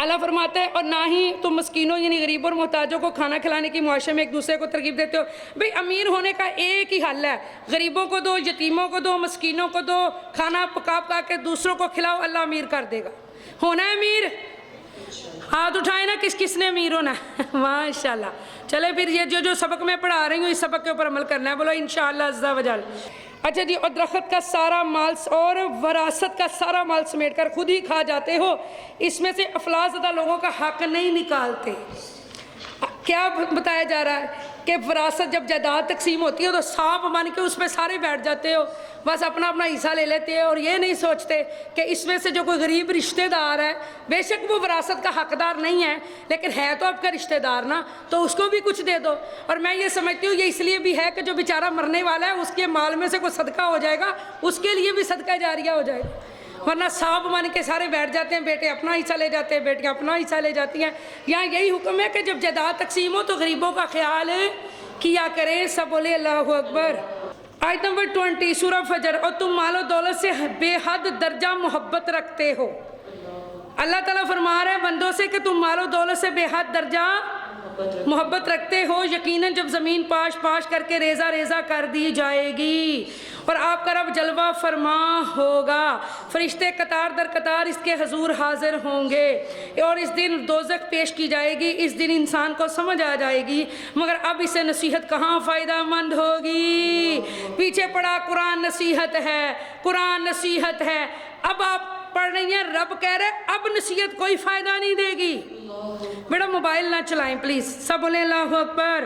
अल्लाह फरमाता है और ना ही तुम मस्कीनों यानी गरीबों और मोहताजों को खाना खिलाने की मुआशरे में एक दूसरे को तरकीब देते हो। भाई अमीर होने का एक ही हल है, गरीबों को दो, यतीमों को दो, मस्कीनों को दो, खाना पका पका के दूसरों को खिलाओ, अल्लाह अमीर कर देगा। होना है अमीर, हाथ उठाए ना, किस किसने अमीर होना है माशाल्लाह। चले फिर ये जो सबक मैं पढ़ा रही हूँ इस सबक के ऊपर अमल करना है, बोलो इंशाअल्लाह अज़्ज़ा वजल। अच्छा जी, और दरख्त का सारा माल और वरासत का सारा माल समेट कर खुद ही खा जाते हो, इसमें से अफलाज़दा लोगों का हक नहीं निकालते। क्या बताया जा रहा है कि वरासत जब जायदाद तकसीम होती है तो सांप बन के उस पर सारे बैठ जाते हो, बस अपना अपना हिस्सा ले लेते हैं और ये नहीं सोचते कि इसमें से जो कोई गरीब रिश्तेदार है, बेशक वो वरासत का हकदार नहीं है लेकिन है तो आपका रिश्तेदार ना, तो उसको भी कुछ दे दो। और मैं ये समझती हूँ ये इसलिए भी है कि जो बेचारा मरने वाला है उसके माल में से कोई सदका हो जाएगा, उसके लिए भी सदका जारिया हो जाएगा, वरना सांप बन के सारे बैठ जाते हैं, बेटे अपना हिस्सा ले जाते हैं, बेटियाँ अपना हिस्सा ले जाती हैं। यहाँ यही हुक्म है कि जब जायदाद तकसीम हो तो गरीबों का ख्याल किया करें। सब बोले अल्लाहु अकबर। आयत नंबर 20 सूरह फजर, और तुम मालो दौलत से बेहद दर्जा मोहब्बत रखते हो। अल्लाह ताला फरमा रहे हैं बंदों से कि तुम मालो दौलत से बेहद दर्जा मोहब्बत रखते हो। यकीनन जब ज़मीन पाश पाश करके रेज़ा रेज़ा कर दी जाएगी और आपका रब जलवा फरमा होगा, फरिश्ते कतार दर कतार इसके हजूर हाजिर होंगे और इस दिन दोज़ख पेश की जाएगी। इस दिन इंसान को समझ आ जाएगी, मगर अब इसे नसीहत कहाँ फ़ायदा मंद होगी। पीछे पड़ा कुरान नसीहत है, कुरान नसीहत है, अब आप पढ़ रही हैं, रब कह रहे अब नसीहत कोई फ़ायदा नहीं देगी। बेटा मोबाइल ना चलाएं प्लीज़, सब बोले अल्लाहु अकबर।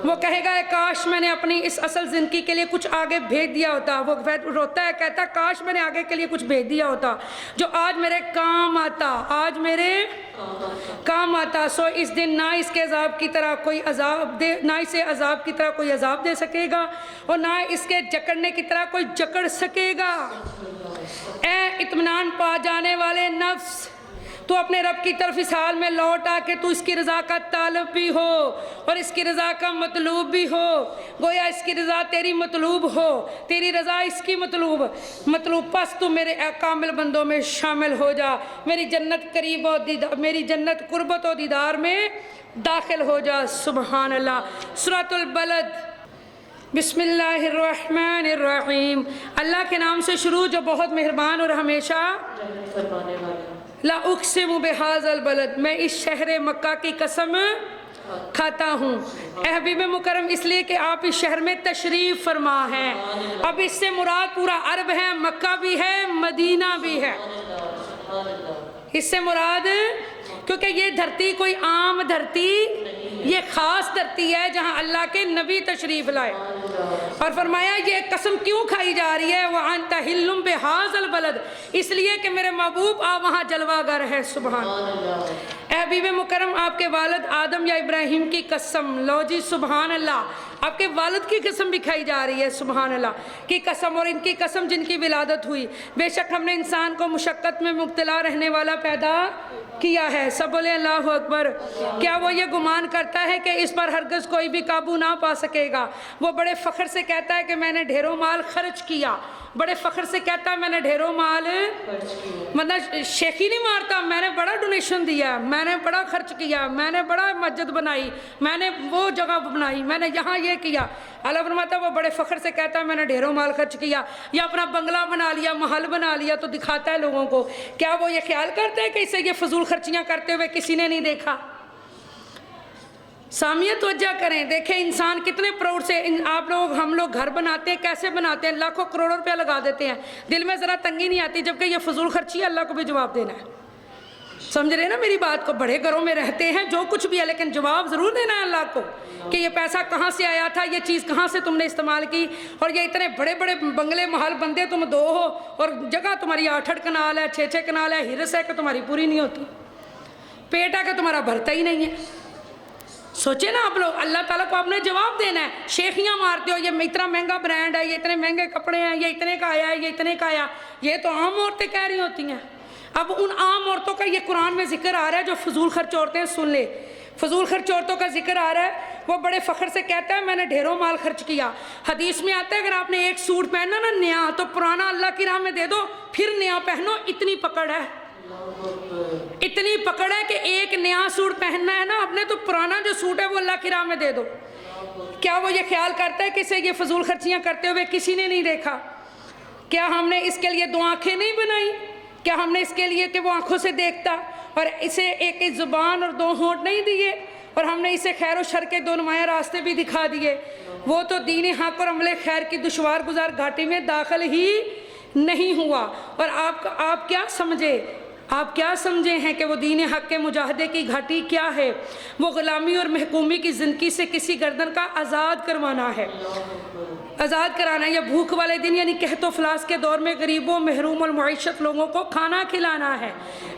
वो कहेगा काश मैंने अपनी इस असल ज़िंदगी के लिए कुछ आगे भेज दिया होता। वो रोता है, कहता काश मैंने आगे के लिए कुछ भेज दिया होता जो आज मेरे काम आता, आज मेरे काम आता। सो इस दिन ना इसके अजाब की तरह कोई अजाब दे, ना इसे अजाब की तरह कोई अजाब दे सकेगा और ना इसके जकड़ने की तरह कोई जकड़ सकेगा। ए इत्मीनान पा जाने वाले नफ्स, तो अपने रब की तरफ इस हाल में लौट आके तू इसकी रज़ा का तालब भी हो और इसकी रज़ा का मतलूब भी हो। गोया इसकी रज़ा तेरी मतलूब हो, तेरी रज़ा इसकी मतलूब पस तू मेरे कामिल बंदों में शामिल हो जा। मेरी जन्नत करीब और मेरी जन्नत कुर्बत और दीदार में दाखिल हो जा। सुबहान अल्लाह। सूरतुल बलद, बिस्मिल्लाहिर्रहमानिर्रहीम। अल्लाह के नाम से शुरू जो बहुत मेहरबान और हमेशा ला उक़सिमु बिहाज़ल बलद, मैं इस शहर मक्का की कसम खाता हूँ। हबीब मुकरम इसलिए कि आप इस शहर में तशरीफ़ फरमा हैं। अब इससे मुराद पूरा अरब है, मक्का भी है, मदीना भी है। इससे मुराद, क्योंकि ये धरती कोई आम धरती, ये ख़ास धरती है जहाँ अल्लाह के नबी तशरीफ़ लाए। और फरमाया ये कसम क्यों खाई जा रही है, वह अंत हिल्लुम बिहाज़ल बलद, इसलिए कि मेरे महबूब आप वहाँ जलवागर है। सुबहान। हबीब मुकरम आपके वालिद आदम या इब्राहिम की कसम, लो जी सुबहान अल्लाह, आपके वालिद की कसम भी खाई जा रही है। सुबहान अल्लाह की कसम और इनकी कसम जिनकी विलादत हुई। बेशक हमने इंसान को मुशक्क़त में मुब्तला रहने वाला पैदा किया है। सब बोले अल्लाहु अकबर। क्या वो ये गुमान करता है कि इस पर हरगिज़ कोई भी काबू ना पा सकेगा? वो बड़े फ़ख्र से कहता है कि मैंने ढेरों माल खर्च किया, बड़े फ़ख्र से कहता है मैंने ढेरों माल, मतलब शेखी नहीं मारता, मैंने बड़ा डोनेशन दिया, मैंने बड़ा खर्च किया, मैंने बड़ा मस्जिद बनाई, मैंने वो जगह बनाई, मैंने यहाँ ये किया। अल्लाह फरमाता वो बड़े फ़ख्र से कहता है मैंने ढेरों माल खर्च किया, या अपना बंगला बना लिया, महल बना लिया, तो दिखाता है लोगों को। क्या वो ये ख्याल करते हैं कि इसे ये फजूल खर्चियाँ करते हुए किसी ने नहीं देखा? सामियत वजह करें, देखें इंसान कितने प्राउड से आप लोग, हम लोग घर बनाते हैं, कैसे बनाते हैं, लाखों करोड़ों रुपया लगा देते हैं, दिल में ज़रा तंगी नहीं आती, जबकि ये फजूल खर्ची अल्लाह को भी जवाब देना है। समझ रहे ना मेरी बात को? बड़े घरों में रहते हैं, जो कुछ भी है, लेकिन जवाब ज़रूर देना है अल्लाह को कि ये पैसा कहाँ से आया था, ये चीज़ कहाँ से तुमने इस्तेमाल की, और ये इतने बड़े बड़े बंगले महल बंदे तुम दो हो और जगह तुम्हारी 8-8 कनाल है, 6-6 कनाल है, हिरस है कि तुम्हारी पूरी नहीं होती, पेट है कि तुम्हारा भरता ही नहीं है। सोचे ना आप लोग, अल्लाह ताला को आपने जवाब देना है। शेखियाँ मारते हो, ये इतना महंगा ब्रांड है, ये इतने महंगे कपड़े हैं, ये इतने का आया है, ये इतने का आया, ये तो आम औरतें कह रही होती हैं। अब उन आम औरतों का ये कुरान में जिक्र आ रहा है जो फजूल खर्च औरतें, सुन ले, फजूल खर्च औरतों का जिक्र आ रहा है। वो बड़े फ़ख्र से कहता है मैंने ढेरों माल खर्च किया। हदीस में आता है अगर आपने एक सूट पहना ना नया, तो पुराना अल्लाह की राह में दे दो, फिर नया पहनो, इतनी पकड़ है। इतनी पकड़ है कि एक नया सूट पहनना है ना आपने, तो पुराना जो सूट है वो अल्लाह की राह में दे दो। क्या वो ये ख्याल करता है कि इसे ये फजूल खर्चियाँ करते हुए किसी ने नहीं देखा? क्या हमने इसके लिए दो आँखें नहीं बनाई? क्या हमने इसके लिए कि वो आँखों से देखता, और इसे एक ज़ुबान और दो होंठ नहीं दिए, और हमने इसे खैर और शर के दो नुमाया रास्ते भी दिखा दिए? वो तो दीन हक़ और अमले खैर की दुश्वार गुजार घाटी में दाखिल ही नहीं हुआ। और आप क्या समझे हैं कि वो दीन हक़ के मुजाहिदे की घाटी क्या है? वो ग़ुलामी और महकूमी की ज़िंदगी से किसी गर्दन का आज़ाद करवाना है, आज़ाद कराना है, या भूख वाले दिन यानी कहतो फलास के दौर में गरीबों, महरूम और मुआशत लोगों को खाना खिलाना है,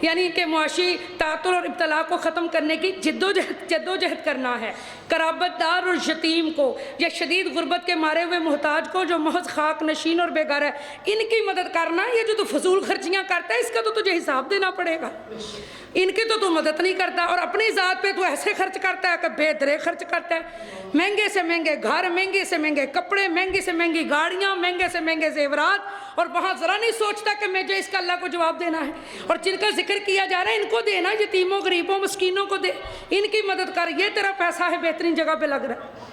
यानी कि मुआशी तातुर और इब्तला को ख़त्म करने की जद्दोजहद करना है। कराबतदार और यतीम को या शदीद गुर्बत के मारे हुए मोहताज को जो महज खाक नशीन और बेगार है, इनकी मदद करना। ये जो तू फजूल खर्चियाँ करता है इसका तो तुझे हिसाब देना पड़ेगा। इनकी तो तू मदद नहीं करता, और अपनी ज़ात पे तू ऐसे खर्च करता है कि बेदरे खर्च करता है। महंगे से महंगे घर, महंगे से महंगे कपड़े, महंगी से महंगी गाड़ियाँ, महंगे से महंगे जेवरात, और वहाँ ज़रा नहीं सोचता कि मुझे इसका अल्लाह को जवाब देना है। और जिनका जिक्र किया जा रहा है इनको देना, यतीमों, गरीबों, मस्कीनों को दे, इनकी मदद कर। ये तेरा पैसा है बेहतरीन जगह पे लग रहा है।